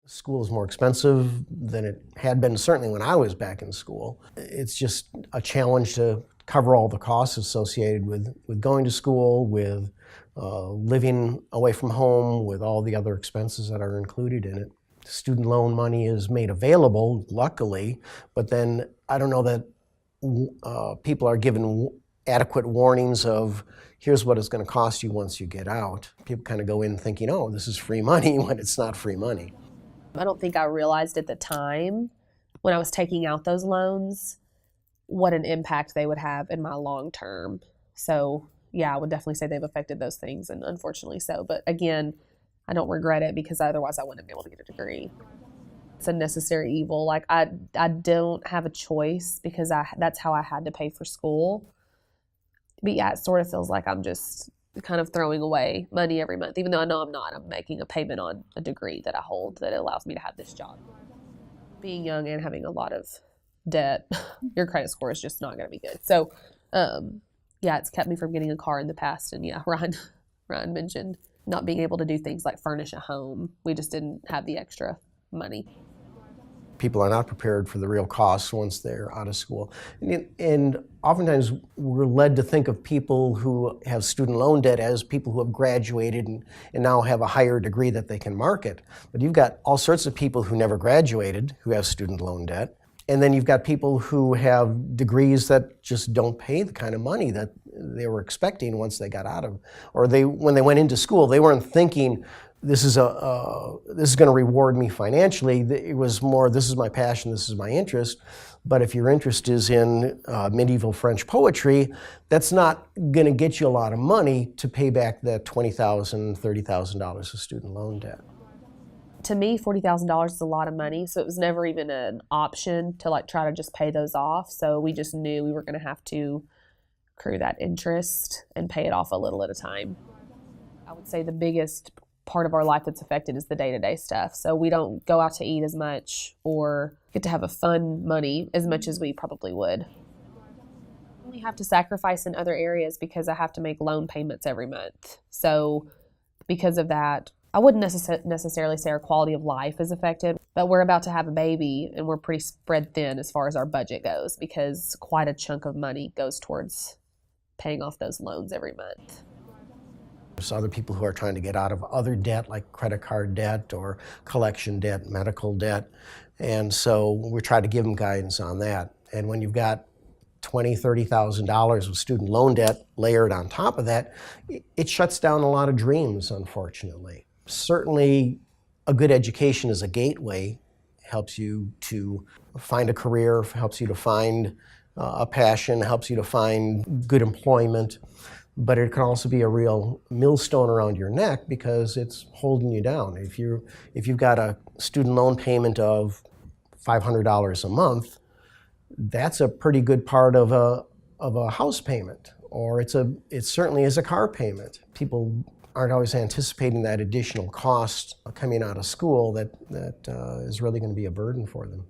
School is more expensive than it had been, certainly when I was back in school. It's just a challenge to cover all the costs associated with going to school, with living away from home, with all the other expenses that are included in it. Student loan money is made available, luckily, but then I don't know that people are given adequate warnings of here's what it's going to cost you once you get out. People kind of go in thinking, oh, this is free money, when it's not free money. I don't think I realized at the time when I was taking out those loans what an impact they would have in my long term. So yeah, I would definitely say they've affected those things, and unfortunately so. But again, I don't regret it because otherwise I wouldn't be able to get a degree. It's a necessary evil. Like I don't have a choice because that's how I had to pay for school. But yeah, it sort of feels like I'm just kind of throwing away money every month, even though I know I'm not. I'm making a payment on a degree that I hold that allows me to have this job. Being young and having a lot of debt, your credit score is just not going to be good. So, yeah, it's kept me from getting a car in the past. And yeah, Ryan mentioned not being able to do things like furnish a home. We just didn't have the extra money. People are not prepared for the real costs once they're out of school. And oftentimes we're led to think of people who have student loan debt as people who have graduated and now have a higher degree that they can market. But you've got all sorts of people who never graduated who have student loan debt. And then you've got people who have degrees that just don't pay the kind of money that they were expecting once they got out of, or when they went into school, they weren't thinking, this is going to reward me financially. It was more, this is my passion, this is my interest. But if your interest is in medieval French poetry, that's not going to get you a lot of money to pay back that $20,000, $30,000 of student loan debt. To me, $40,000 is a lot of money, so it was never even an option to like try to just pay those off. So we just knew we were going to have to accrue that interest and pay it off a little at a time. I would say the biggest part of our life that's affected is the day-to-day stuff. So we don't go out to eat as much or get to have a fun money as much as we probably would. We have to sacrifice in other areas because I have to make loan payments every month. So because of that, I wouldn't necessarily say our quality of life is affected, but we're about to have a baby and we're pretty spread thin as far as our budget goes because quite a chunk of money goes towards paying off those loans every month. There's other people who are trying to get out of other debt like credit card debt or collection debt, medical debt, and so we try to give them guidance on that. And when you've got $20,000, $30,000 of student loan debt layered on top of that, it shuts down a lot of dreams, unfortunately. Certainly, a good education is a gateway, helps you to find a career, helps you to find a passion, helps you to find good employment, but it can also be a real millstone around your neck because it's holding you down. If you've got a student loan payment of $500 a month, that's a pretty good part of a house payment, or it certainly is a car payment. People aren't always anticipating that additional cost coming out of school that is really going to be a burden for them.